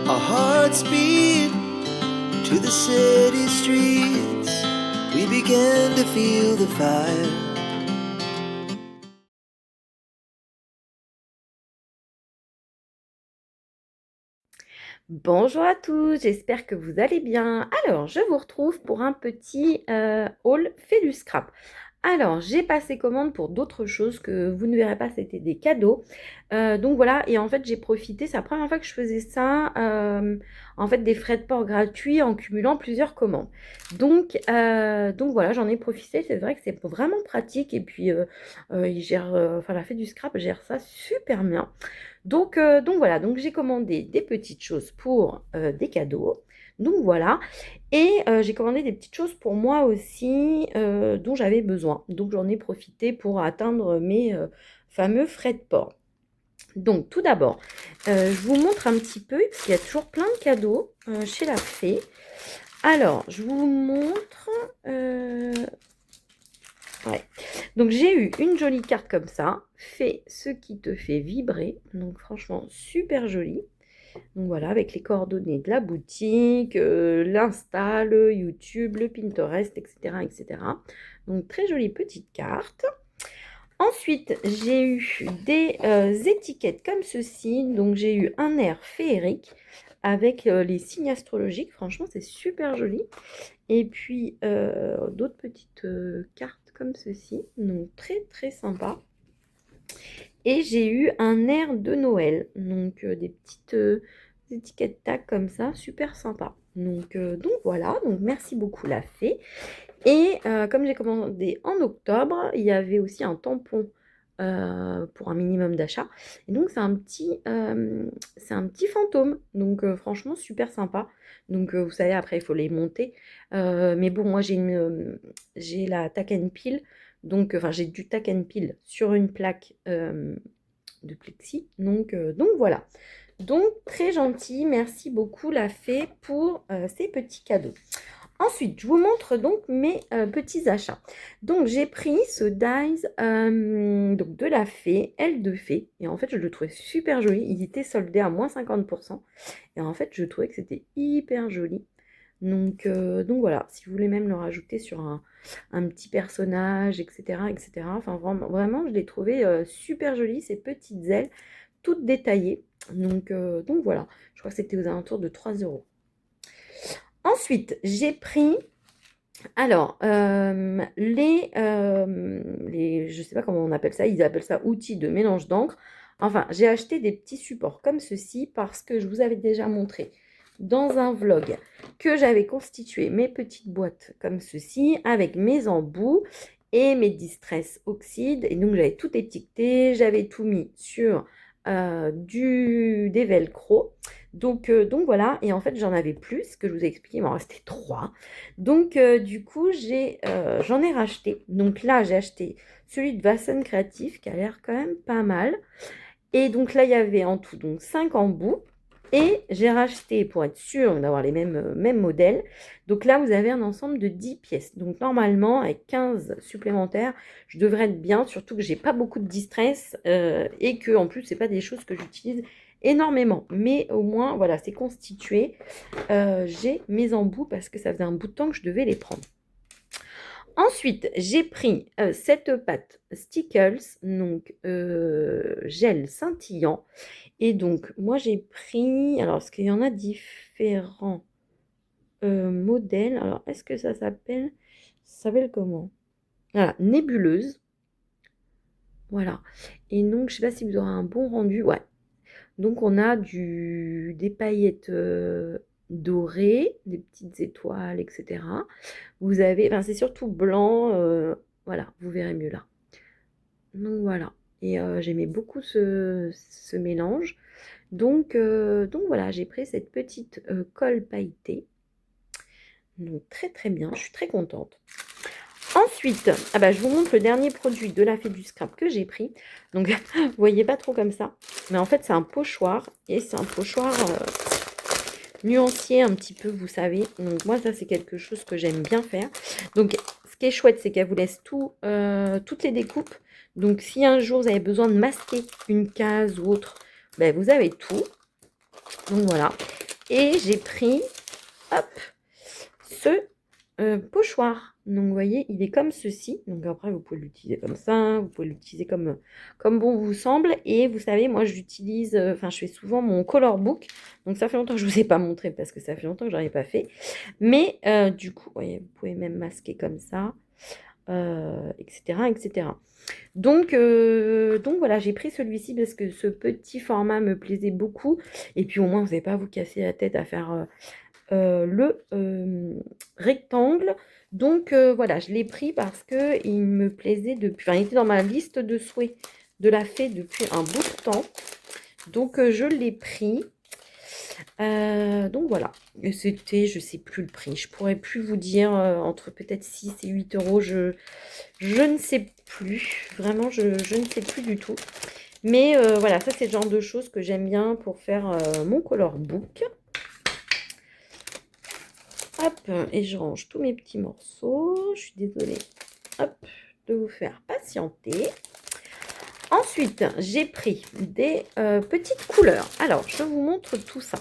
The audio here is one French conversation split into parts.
Our hearts beat to the city streets. We began to feel the fire. Bonjour à tous, j'espère que vous allez bien. Alors, je vous retrouve pour un petit haul fait du scrap. Alors, j'ai passé commande pour d'autres choses que vous ne verrez pas, c'était des cadeaux. Donc voilà, et en fait, j'ai profité, c'est la première fois que je faisais ça, en fait, des frais de port gratuits en cumulant plusieurs commandes. Donc voilà, j'en ai profité, c'est vrai que c'est vraiment pratique, et puis il gère, enfin, la Fée du Scrap gère ça super bien. Donc voilà, donc j'ai commandé des petites choses pour des cadeaux. Donc voilà, et j'ai commandé des petites choses pour moi aussi dont j'avais besoin. Donc j'en ai profité pour atteindre mes fameux frais de port. Donc tout d'abord, je vous montre un petit peu, parce qu'il y a toujours plein de cadeaux chez la Fée. Alors, je vous montre. Ouais. Donc j'ai eu une jolie carte comme ça, fais ce qui te fait vibrer. Donc franchement super jolie. Donc voilà, avec les coordonnées de la boutique, l'Insta, le YouTube, le Pinterest, etc., etc. Donc très jolie petite carte. Ensuite, j'ai eu des étiquettes comme ceci. Donc j'ai eu un air féerique avec les signes astrologiques. Franchement, c'est super joli. Et puis d'autres petites cartes comme ceci, donc très très sympa. Et j'ai eu un air de Noël, donc des petites étiquettes tag comme ça, super sympa. Donc voilà, donc merci beaucoup la fée. Et comme j'ai commandé en octobre, il y avait aussi un tampon pour un minimum d'achat. Et donc c'est un petit fantôme. Donc franchement super sympa. Donc vous savez après il faut les monter. Mais bon moi j'ai la tack and peel. Donc enfin j'ai du tack and peel sur une plaque de plexi. Donc voilà. Donc très gentil. Merci beaucoup la fée pour ces petits cadeaux. Ensuite, je vous montre donc mes petits achats. Donc, j'ai pris ce dies donc de la fée, aile de fée. Et en fait, je le trouvais super joli. Il était soldé à moins 50%. Et en fait, je trouvais que c'était hyper joli. Donc voilà, si vous voulez même le rajouter sur un petit personnage, etc., etc. Enfin, vraiment, je l'ai trouvé super joli, ces petites ailes, toutes détaillées. Donc voilà, je crois que c'était aux alentours de 3 euros. Ensuite, j'ai pris alors, je sais pas comment on appelle ça, ils appellent ça outils de mélange d'encre. Enfin, j'ai acheté des petits supports comme ceci parce que je vous avais déjà montré dans un vlog que j'avais constitué mes petites boîtes comme ceci avec mes embouts et mes distress oxydes. Et donc, j'avais tout étiqueté, j'avais tout mis sur des velcro. Donc voilà, et en fait, j'en avais plus, que je vous ai expliqué, il m'en restait 3. Donc, du coup, j'en ai racheté. Donc là, j'ai acheté celui de Vassen Créatif qui a l'air quand même pas mal. Et donc là, il y avait en tout donc 5 embouts. Et j'ai racheté, pour être sûr d'avoir les mêmes modèles, donc là, vous avez un ensemble de 10 pièces. Donc normalement, avec 15 supplémentaires, je devrais être bien, surtout que j'ai pas beaucoup de distress et que en plus, c'est pas des choses que j'utilise énormément. Mais au moins, voilà, c'est constitué. J'ai mes embouts parce que ça faisait un bout de temps que je devais les prendre. Ensuite, j'ai pris cette pâte Stickles, donc gel scintillant. Et donc, moi, j'ai pris, alors, parce qu'il y en a différents modèles. Alors, est-ce que ça s'appelle comment? Voilà, nébuleuse. Voilà. Et donc, je sais pas si vous aurez un bon rendu. Ouais. Donc, on a des paillettes dorées, des petites étoiles, etc. Vous avez, enfin, c'est surtout blanc. Voilà, vous verrez mieux là. Donc, voilà. Et j'aimais beaucoup ce mélange. Donc voilà, j'ai pris cette petite colle pailletée. Donc très très bien, je suis très contente. Ensuite, ah bah, je vous montre le dernier produit de la Fée du Scrap que j'ai pris. Donc vous voyez pas trop comme ça. Mais en fait c'est un pochoir. Et c'est un pochoir nuancier un petit peu, vous savez. Donc moi ça c'est quelque chose que j'aime bien faire. Donc ce qui est chouette c'est qu'elle vous laisse toutes les découpes. Donc si un jour vous avez besoin de masquer une case ou autre, ben, vous avez tout. Donc voilà. Et j'ai pris, hop, ce pochoir. Donc, vous voyez, il est comme ceci. Donc, après, vous pouvez l'utiliser comme ça. Vous pouvez l'utiliser comme bon vous semble. Et vous savez, moi, j'utilise, enfin, je fais souvent mon color book. Donc, ça fait longtemps que je ne vous ai pas montré parce que ça fait longtemps que je n'en ai pas fait. Mais, du coup, vous voyez, vous pouvez même masquer comme ça, etc., etc. Donc voilà, j'ai pris celui-ci parce que ce petit format me plaisait beaucoup. Et puis, au moins, vous n'avez pas à vous casser la tête à faire le rectangle. Donc voilà, je l'ai pris parce qu'il me plaisait depuis, enfin, il était dans ma liste de souhaits de la fée depuis un bout de temps. Donc je l'ai pris. Donc voilà, et c'était, je sais plus le prix, je pourrais plus vous dire, entre peut-être 6 et 8 euros, je ne sais plus, vraiment je ne sais plus du tout. Mais voilà, ça c'est le genre de choses que j'aime bien pour faire mon color book. Hop, et je range tous mes petits morceaux. Je suis désolée, hop, de vous faire patienter. Ensuite, j'ai pris des petites couleurs. Alors, je vous montre tout ça.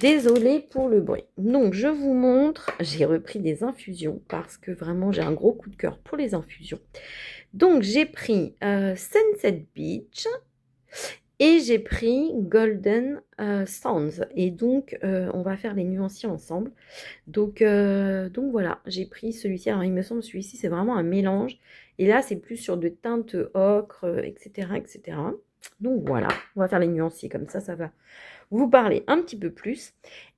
Désolée pour le bruit. Donc, je vous montre, j'ai repris des infusions parce que vraiment, j'ai un gros coup de cœur pour les infusions. Donc, j'ai pris Sunset Beach. Et j'ai pris Golden Sands. Et donc, on va faire les nuanciers ensemble. Donc voilà, j'ai pris celui-ci. Alors, il me semble celui-ci, c'est vraiment un mélange. Et là, c'est plus sur de teintes ocre, etc., etc. Donc voilà, on va faire les nuanciers comme ça va vous parler un petit peu plus.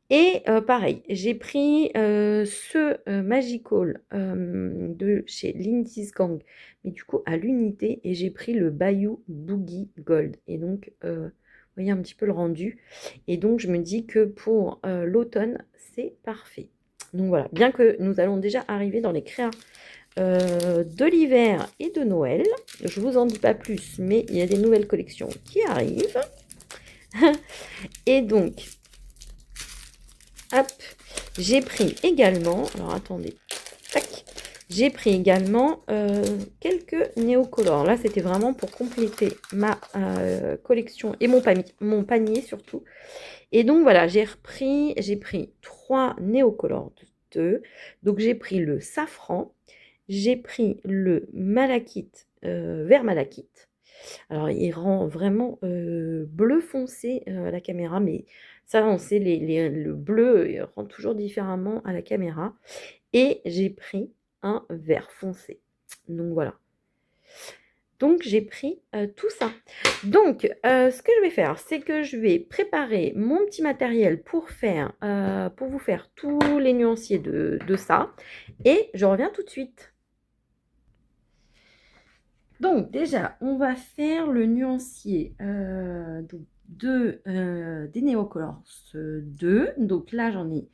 Et pareil, j'ai pris ce Magical de chez Lindy's Gang, mais du coup à l'unité, et j'ai pris le Bayou Boogie Gold. Et donc, vous voyez un petit peu le rendu. Et donc, je me dis que pour l'automne, c'est parfait. Donc voilà, bien que nous allons déjà arriver dans les créas de l'hiver et de Noël, je vous en dis pas plus, mais il y a des nouvelles collections qui arrivent. Et donc, hop, j'ai pris également, alors attendez, tac, j'ai pris également quelques néocolores. Là, c'était vraiment pour compléter ma collection et mon panier surtout. Et donc voilà, j'ai pris 3 néocolores de 2. Donc j'ai pris le safran, j'ai pris le malachite, vert malachite. Alors, il rend vraiment bleu foncé à la caméra, mais ça, on sait, le bleu il rend toujours différemment à la caméra. Et j'ai pris un vert foncé. Donc, voilà. Donc, j'ai pris tout ça. Donc, ce que je vais faire, c'est que je vais préparer mon petit matériel pour vous faire tous les nuanciers de ça. Et je reviens tout de suite. Donc déjà, on va faire le nuancier des Neocolors 2. Donc là, j'en ai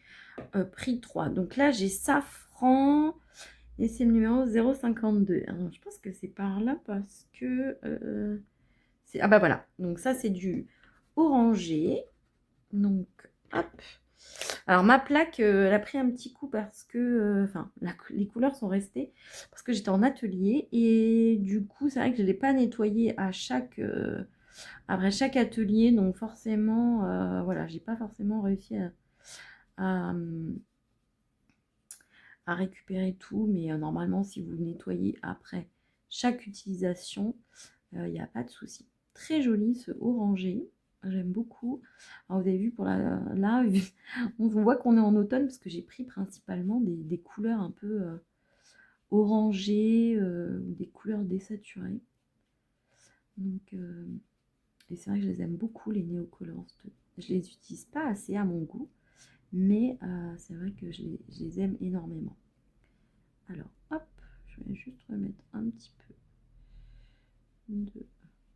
pris 3. Donc là, j'ai safran et c'est le numéro 052. Alors, je pense que c'est par là parce que... ah bah voilà, donc ça c'est du orangé. Donc, hop. Alors ma plaque, elle a pris un petit coup parce que, enfin, les couleurs sont restées parce que j'étais en atelier et du coup, c'est vrai que je ne l'ai pas nettoyée après chaque atelier, donc forcément, voilà, j'ai pas forcément réussi à, à récupérer tout, mais normalement, si vous nettoyez après chaque utilisation, il n'y a pas de souci. Très joli ce orangé. J'aime beaucoup. Alors, vous avez vu pour là, on voit qu'on est en automne parce que j'ai pris principalement des couleurs un peu orangées, des couleurs désaturées. Donc, et c'est vrai que je les aime beaucoup, les Neocolors. Je les utilise pas assez à mon goût, mais c'est vrai que je les aime énormément. Alors, hop, je vais juste remettre un petit peu de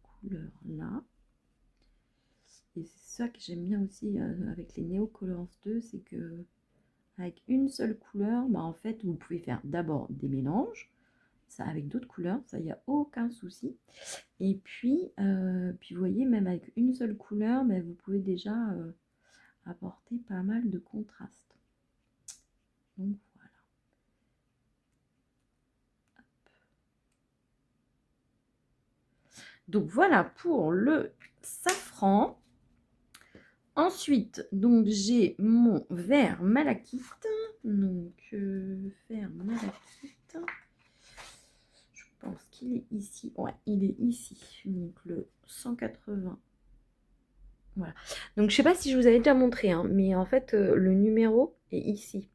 couleur là. Et c'est ça que j'aime bien aussi avec les Neocolors 2, c'est que avec une seule couleur, bah, en fait, vous pouvez faire d'abord des mélanges, ça avec d'autres couleurs, ça, il n'y a aucun souci. Et puis, vous voyez, même avec une seule couleur, bah, vous pouvez déjà apporter pas mal de contraste. Donc, voilà. Donc, voilà pour le safran. Ensuite, donc j'ai mon vert malachite. Donc, vert malachite. Je pense qu'il est ici. Ouais, il est ici. Donc, le 180. Voilà. Donc, je sais pas si je vous avais déjà montré, hein, mais en fait, le numéro est ici.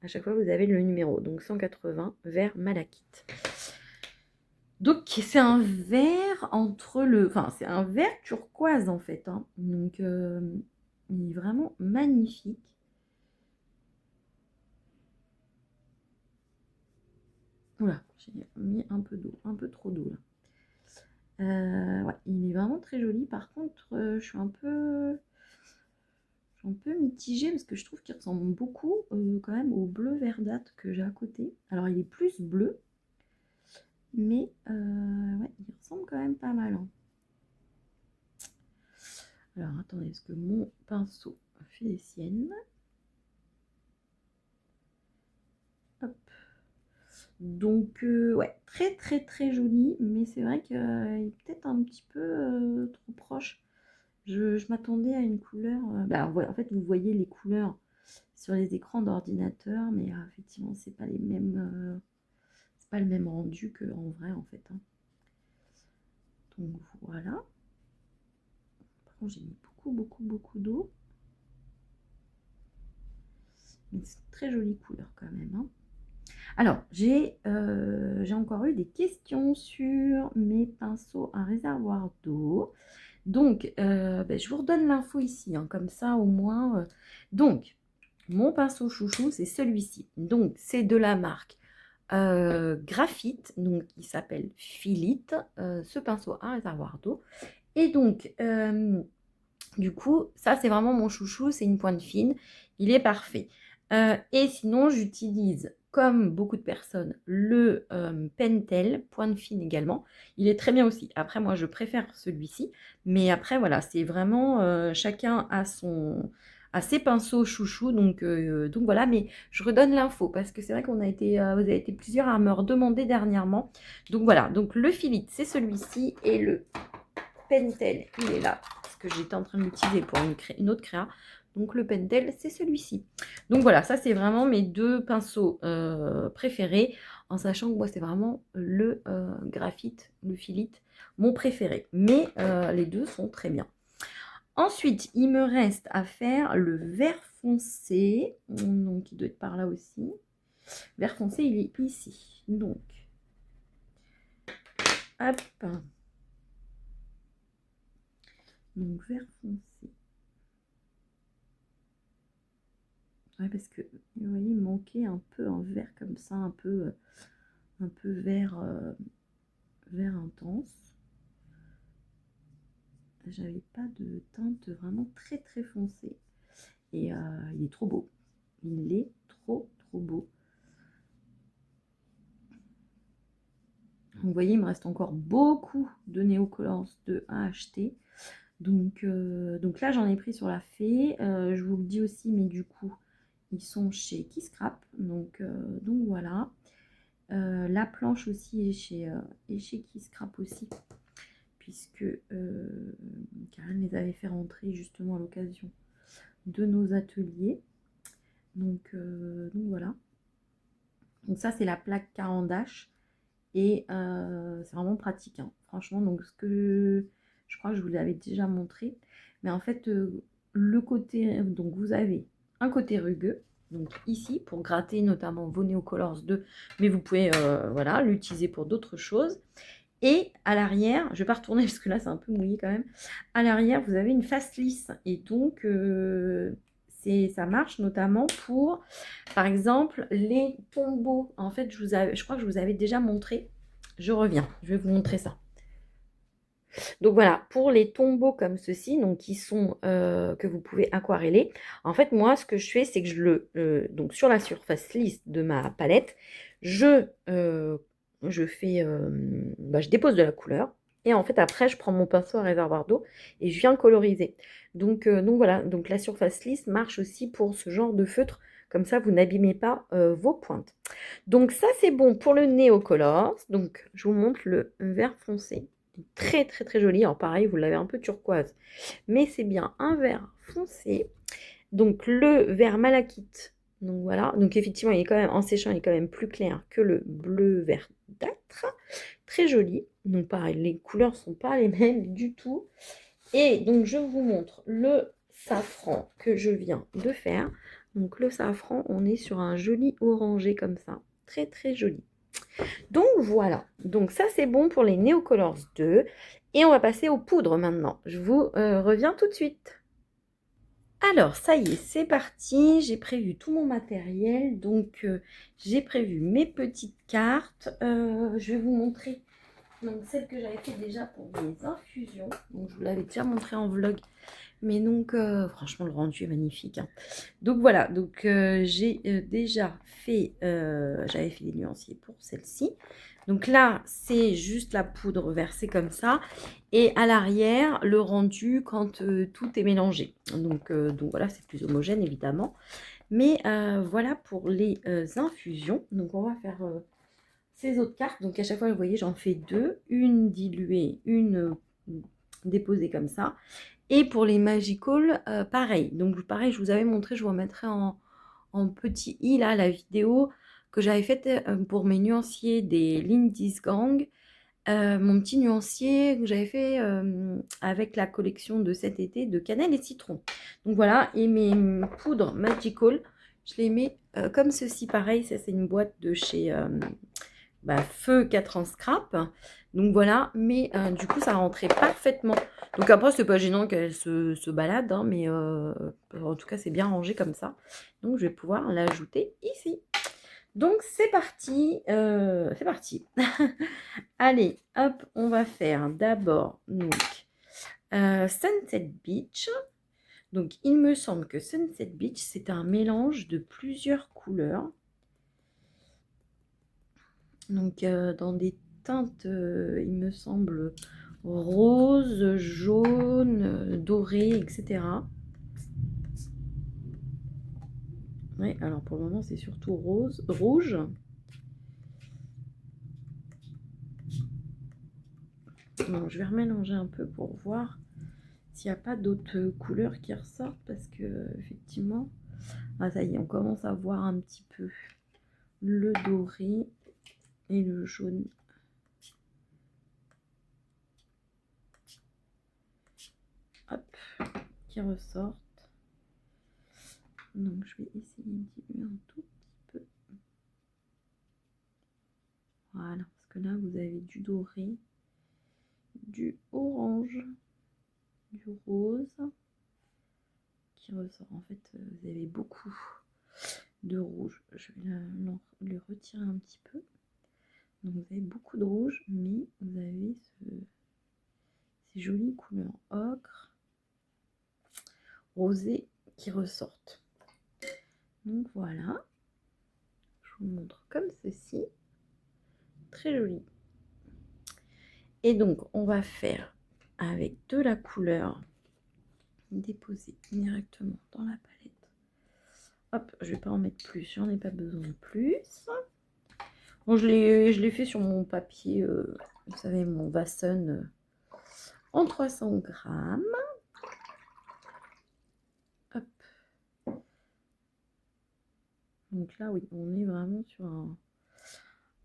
À chaque fois, vous avez le numéro. Donc, 180, vert malachite. Donc, c'est un vert entre le... Enfin, c'est un vert turquoise, en fait. Hein. Donc, il est vraiment magnifique. Oula, j'ai mis un peu d'eau, un peu trop d'eau, là. Ouais, il est vraiment très joli. Par contre, je suis un peu mitigée parce que je trouve qu'il ressemble beaucoup quand même au bleu verdâtre que j'ai à côté. Alors, il est plus bleu, mais ouais, il ressemble quand même pas mal. Hein. Alors, attendez, est-ce que mon pinceau fait les siennes? Hop. Donc, ouais, très très très joli, mais c'est vrai qu'il est peut-être un petit peu trop proche. Je m'attendais à une couleur. En fait, vous voyez les couleurs sur les écrans d'ordinateur, mais effectivement, c'est pas les mêmes. C'est pas le même rendu qu'en vrai, en fait. Hein. Donc voilà. Par contre, j'ai mis beaucoup d'eau. Mais c'est une très jolie couleur quand même. Hein. Alors, j'ai encore eu des questions sur mes pinceaux à réservoir d'eau. Donc, je vous redonne l'info ici, hein, comme ça au moins. Donc, mon pinceau chouchou, c'est celui-ci. Donc, c'est de la marque Graphite, donc il s'appelle Philite, ce pinceau à réservoir d'eau. Et donc, du coup, ça, c'est vraiment mon chouchou, c'est une pointe fine. Il est parfait. Et sinon, j'utilise, comme beaucoup de personnes, le Pentel, pointe fine également. Il est très bien aussi. Après, moi, je préfère celui-ci. Mais après, voilà, c'est vraiment chacun a ses pinceaux chouchous. Donc voilà, mais je redonne l'info parce que c'est vrai qu'on a été, vous avez été plusieurs à me redemander dernièrement. Donc voilà, donc le Philite, c'est celui-ci et le Pentel, il est là, parce que j'étais en train de l'utiliser pour une autre créa. Donc le Pentel, c'est celui-ci. Donc voilà, ça c'est vraiment mes deux pinceaux préférés, en sachant que moi c'est vraiment le graphite, le Philite, mon préféré. Mais les deux sont très bien. Ensuite, il me reste à faire le vert foncé. Donc il doit être par là aussi. Vert foncé, il est ici. Donc, hop. Donc vert foncé. Ouais, parce que vous voyez, il manquait un peu un vert comme ça, un peu vert, vert intense. J'avais pas de teinte vraiment très très foncée. Et il est trop beau. Il est trop beau. Vous voyez, il me reste encore beaucoup de Neocolors à acheter. Donc là, j'en ai pris sur la fée. Je vous le dis aussi, mais du coup, ils sont chez Kiss Scrap. Donc voilà. La planche aussi est chez Kiss Scrap aussi. Puisque Karen les avait fait rentrer justement à l'occasion de nos ateliers. Donc voilà. Donc ça, c'est la plaque Carandache. Et c'est vraiment pratique, hein. Franchement, donc ce que je crois que je vous l'avais déjà montré. Mais en fait, le côté, donc vous avez un côté rugueux, donc ici pour gratter notamment vos Neocolors 2, mais vous pouvez voilà, l'utiliser pour d'autres choses. Et à l'arrière, je ne vais pas retourner parce que là c'est un peu mouillé quand même. À l'arrière, vous avez une face lisse et donc ça marche notamment pour, par exemple, les tombeaux. En fait, je crois que je vous avais déjà montré. Je reviens, je vais vous montrer ça. Donc voilà, pour les tombeaux comme ceci, donc qui sont que vous pouvez aquareller. En fait, moi, ce que je fais, c'est que donc sur la surface lisse de ma palette, je dépose de la couleur. Et en fait, après, je prends mon pinceau à réservoir d'eau et je viens coloriser. Donc voilà, donc la surface lisse marche aussi pour ce genre de feutre. Comme ça, vous n'abîmez pas vos pointes. Donc ça, c'est bon pour le Neocolors. Donc, je vous montre le vert foncé. Très, très, très joli. Alors pareil, vous l'avez un peu turquoise. Mais c'est bien un vert foncé. Donc le vert malachite. Donc voilà. Donc effectivement, il est quand même, en séchant, il est quand même plus clair que le bleu verdâtre. Très joli. Donc pareil, les couleurs sont pas les mêmes du tout. Et donc je vous montre le safran que je viens de faire. Donc le safran, on est sur un joli orangé comme ça. Très, très joli. Donc voilà, donc ça c'est bon pour les Neocolors 2. Et on va passer aux poudres maintenant. Je vous reviens tout de suite. Alors ça y est, c'est parti. J'ai prévu tout mon matériel. Donc j'ai prévu mes petites cartes. Je vais vous montrer donc, celle que j'avais fait déjà pour mes infusions. Donc je vous l'avais déjà montré en vlog. Mais donc, franchement, le rendu est magnifique, hein. Donc voilà, donc j'ai déjà fait, j'avais fait des nuanciers pour celle-ci. Donc là, c'est juste la poudre versée comme ça. Et à l'arrière, le rendu quand tout est mélangé. Donc voilà, c'est plus homogène évidemment. Mais voilà pour les infusions. Donc on va faire ces autres cartes. Donc à chaque fois, vous voyez, j'en fais deux. Une diluée, une déposée comme ça. Et pour les Magical, pareil. Donc pareil, je vous avais montré, je vous remettrai en petit i là la vidéo que j'avais faite pour mes nuanciers des Lindy's Gang. Mon petit nuancier que j'avais fait avec la collection de cet été de cannelle et citron. Donc voilà, et mes poudres Magical, je les mets comme ceci, pareil, ça c'est une boîte de chez Feu 4 ans scrap. Donc voilà, mais du coup ça rentrait parfaitement. Donc après c'est pas gênant qu'elle se balade, hein, mais en tout cas c'est bien rangé comme ça. Donc je vais pouvoir l'ajouter ici. Donc c'est parti, c'est parti. Allez, hop, on va faire d'abord donc Sunset Beach. Donc il me semble que Sunset Beach c'est un mélange de plusieurs couleurs. Donc dans des teintes, il me semble, rose, jaune, doré, etc. Oui, alors pour le moment c'est surtout rose, rouge. Donc je vais remélanger un peu pour voir s'il n'y a pas d'autres couleurs qui ressortent parce que effectivement, ah ça y est, on commence à voir un petit peu le doré et le jaune. Hop, qui ressortent. Donc je vais essayer de diluer un tout petit peu. Voilà, parce que là vous avez du doré, du orange, du rose qui ressort. En fait, vous avez beaucoup de rouge. Je vais le retirer un petit peu. Donc vous avez beaucoup de rouge, mais vous avez ces jolies couleurs ocre, rosé qui ressortent. Donc voilà, je vous montre comme ceci. Très joli. Et donc on va faire avec de la couleur déposer directement dans la palette. Hop, je vais pas en mettre plus, j'en ai pas besoin de plus. Bon, je l'ai fait sur mon papier, vous savez, mon Vasson en 300 grammes. Hop. Donc là, oui, on est vraiment sur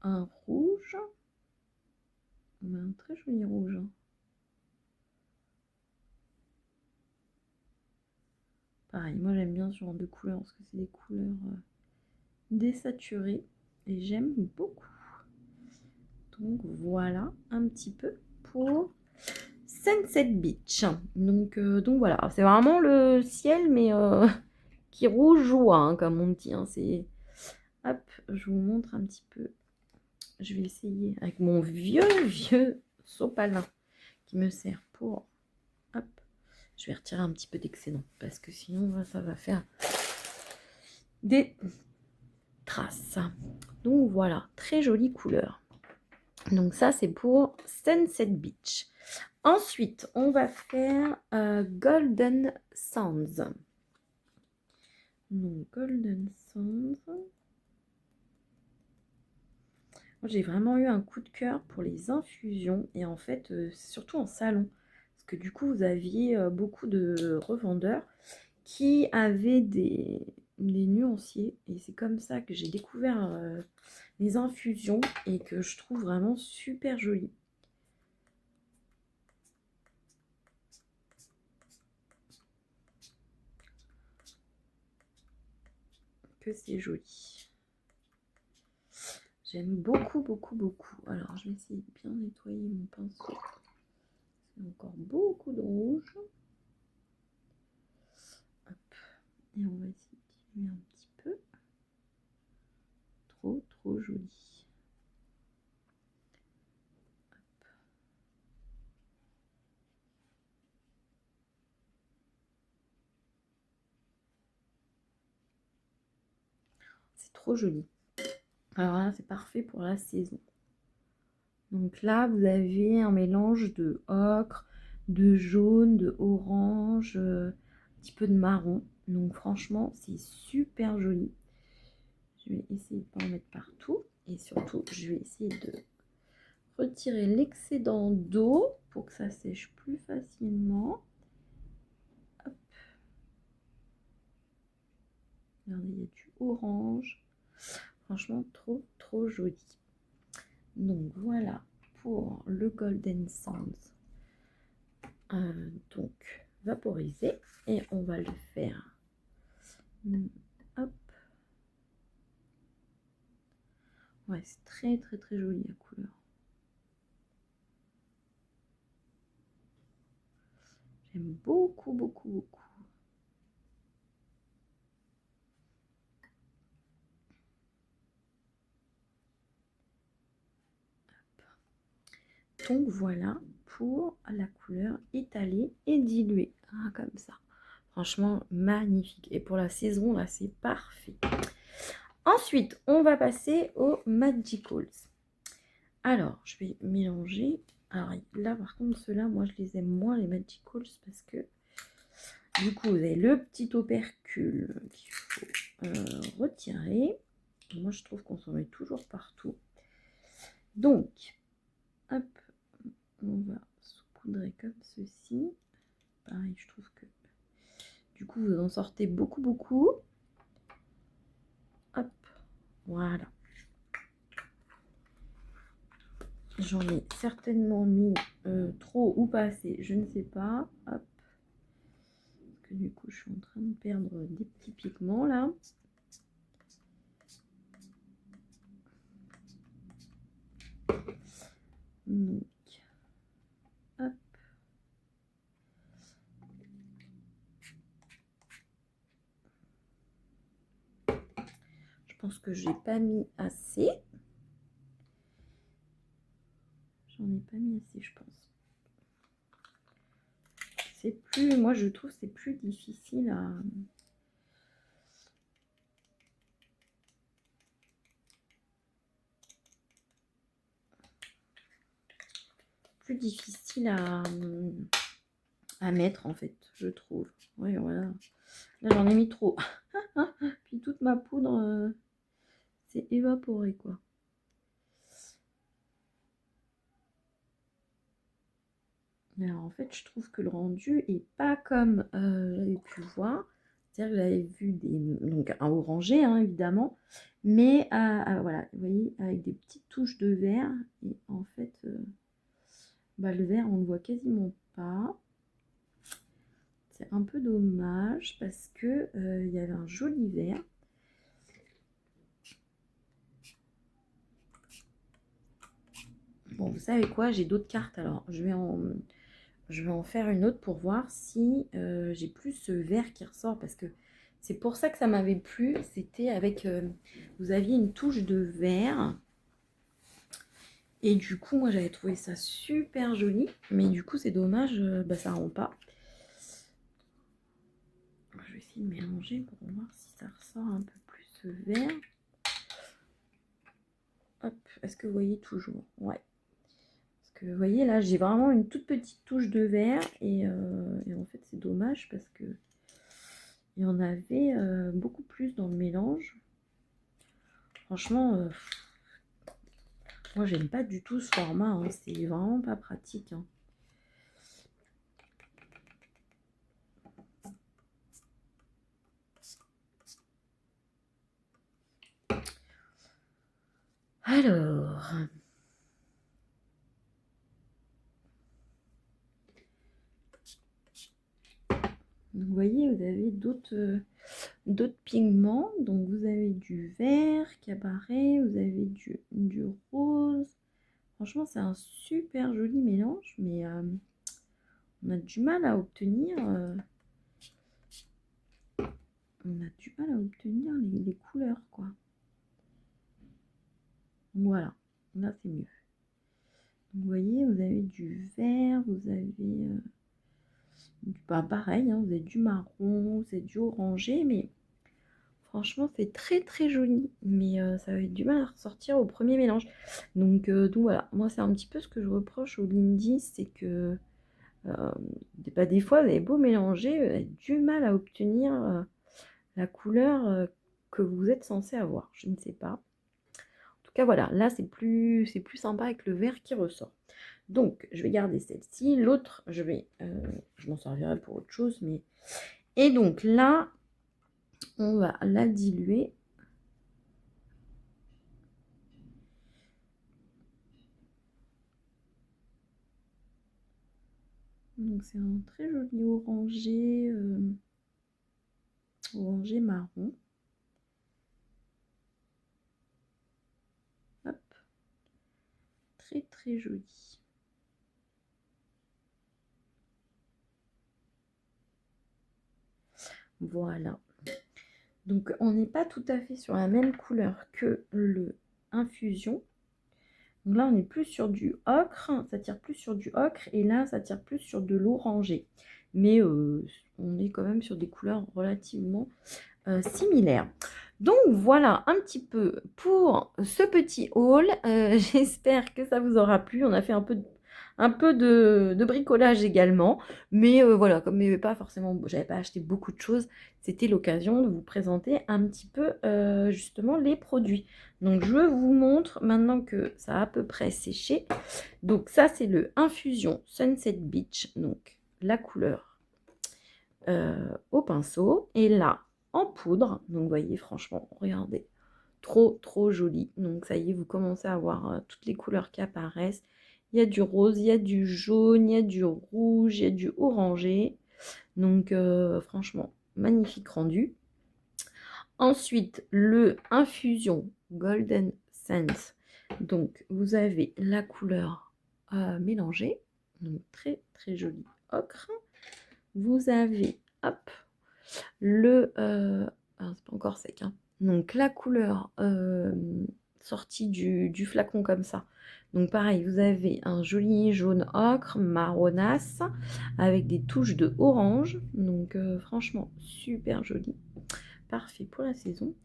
un rouge. On a un très joli rouge. Pareil, moi j'aime bien ce genre de couleurs parce que c'est des couleurs désaturées et j'aime beaucoup. Donc voilà un petit peu pour Sunset Beach. Donc voilà, c'est vraiment le ciel mais qui rouge joie, hein, comme on dit. Hein, c'est... Hop, je vous montre un petit peu. Je vais essayer avec mon vieux sopalin qui me sert pour... Hop, je vais retirer un petit peu d'excédent parce que sinon ça va faire des traces. Donc voilà, très jolie couleur. Donc ça c'est pour Sunset Beach. Ensuite, on va faire Golden Sands. Donc Golden Sands. Moi, j'ai vraiment eu un coup de cœur pour les infusions et en fait, surtout en salon. Parce que du coup, vous aviez beaucoup de revendeurs qui avaient des nuanciers et c'est comme ça que j'ai découvert les infusions et que je trouve vraiment super jolies. Que c'est joli. J'aime beaucoup, beaucoup, beaucoup. Alors, je vais essayer de bien nettoyer mon pinceau. C'est encore beaucoup de rouge. Hop. Et on va essayer de diluer un petit peu. Trop, trop joli. Hop. C'est trop joli. Alors là, c'est parfait pour la saison. Donc là, vous avez un mélange de ocre, de jaune, de orange, un petit peu de marron. Donc franchement, c'est super joli. Je vais essayer de ne pas en mettre partout. Et surtout, je vais essayer de retirer l'excédent d'eau pour que ça sèche plus facilement. Hop. Regardez, il y a du orange. Franchement, trop, trop joli. Donc voilà pour le Golden Sands. Donc vaporisé. Et on va le faire. Hop. Ouais, c'est très, très, très joli la couleur. J'aime beaucoup, beaucoup, beaucoup. Donc voilà pour la couleur étalée et diluée. Ah, comme ça. Franchement, magnifique. Et pour la saison, là, c'est parfait. Ensuite, on va passer aux Magicals. Alors, je vais mélanger. Alors là, par contre, ceux-là, moi, je les aime moins, les Magicals, parce que du coup, vous avez le petit opercule qu'il faut retirer. Moi, je trouve qu'on s'en met toujours partout. Donc, hop, on va saupoudrer comme ceci. Pareil, je trouve que du coup, vous en sortez beaucoup, beaucoup. Hop, voilà. J'en ai certainement mis trop ou pas assez, je ne sais pas. Hop. Parce que du coup, je suis en train de perdre des petits pigments là. Donc, hop. Je pense que j'ai pas mis assez. J'en ai pas mis assez, je pense. C'est plus, moi je trouve c'est plus difficile à... Plus difficile à mettre en fait, je trouve. Oui, voilà. Là j'en ai mis trop. Puis toute ma poudre s'est évaporée quoi. Alors, en fait, je trouve que le rendu est pas comme j'avais pu voir. C'est-à-dire que j'avais vu donc un orangé, hein, évidemment, mais voilà, vous voyez, avec des petites touches de vert. Et en fait, le vert, on ne voit quasiment pas. C'est un peu dommage parce que il y avait un joli vert. Bon, vous savez quoi, j'ai d'autres cartes, alors je vais en faire une autre pour voir si j'ai plus ce vert qui ressort, parce que c'est pour ça que ça m'avait plu. C'était avec, vous aviez une touche de vert, et du coup moi j'avais trouvé ça super joli, mais du coup c'est dommage, ça rend pas. Je vais essayer de mélanger pour voir si ça ressort un peu plus ce vert. Hop, est-ce que vous voyez toujours? Ouais. Que vous voyez là, j'ai vraiment une toute petite touche de vert, et en fait c'est dommage parce que il y en avait beaucoup plus dans le mélange. Franchement, Moi, j'aime pas du tout ce format, hein. C'est vraiment pas pratique, hein. Alors, vous voyez, vous avez d'autres pigments. Donc, vous avez du vert qui apparaît, vous avez du rose. Franchement, c'est un super joli mélange, mais on a du mal à obtenir... les couleurs, quoi. Voilà, là, c'est mieux. Donc, vous voyez, vous avez du vert, vous avez... pareil, hein, vous avez du marron, vous avez du orangé, mais franchement, c'est très très joli. Mais ça va être du mal à ressortir au premier mélange. Donc voilà, moi, c'est un petit peu ce que je reproche au Lindy, c'est que des fois, vous avez beau mélanger, vous avez du mal à obtenir la couleur que vous êtes censé avoir. Je ne sais pas. En tout cas, voilà, là, c'est plus sympa avec le vert qui ressort. Donc, je vais garder celle-ci. L'autre, je m'en servirai pour autre chose. Mais... Et donc là, on va la diluer. Donc, c'est un très joli orangé, orangé marron. Hop. Très, très joli. Voilà. Donc, on n'est pas tout à fait sur la même couleur que le infusion. Donc là, on est plus sur du ocre, ça tire plus sur du ocre, et là, ça tire plus sur de l'orangé. Mais on est quand même sur des couleurs relativement similaires. Donc voilà un petit peu pour ce petit haul. J'espère que ça vous aura plu. On a fait un peu de bricolage également. Mais voilà, comme j'avais pas acheté beaucoup de choses, c'était l'occasion de vous présenter un petit peu justement les produits. Donc je vous montre maintenant que ça a à peu près séché. Donc ça, c'est le Infusion Sunset Beach. Donc la couleur au pinceau. Et là, en poudre. Donc vous voyez, franchement, regardez. Trop, trop joli. Donc ça y est, vous commencez à voir toutes les couleurs qui apparaissent. Il y a du rose, il y a du jaune, il y a du rouge, il y a du orangé. Donc franchement, magnifique rendu. Ensuite, le Infusion Golden Sense. Donc vous avez la couleur mélangée. Donc très, très joli ocre. Vous avez, hop, le... c'est pas encore sec, hein. Donc la couleur sortie du flacon comme ça. Donc pareil, vous avez un joli jaune ocre, marronasse, avec des touches de orange. Donc franchement, super joli. Parfait pour la saison.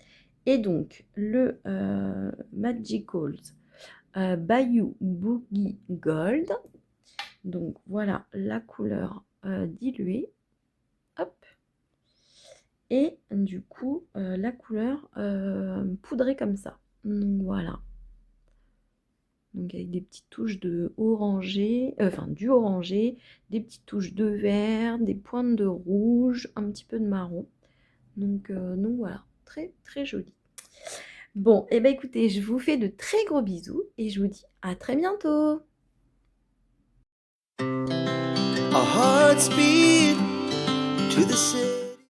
Et donc le Magicals Bayou Boogie Gold. Donc voilà la couleur diluée. Hop. Et du coup, la couleur poudrée comme ça. Donc voilà. Donc avec des petites touches de orangé, du orangé, des petites touches de vert, des pointes de rouge, un petit peu de marron. Donc voilà, très très joli. Bon, et ben écoutez, je vous fais de très gros bisous et je vous dis à très bientôt. Our hearts beat to the city.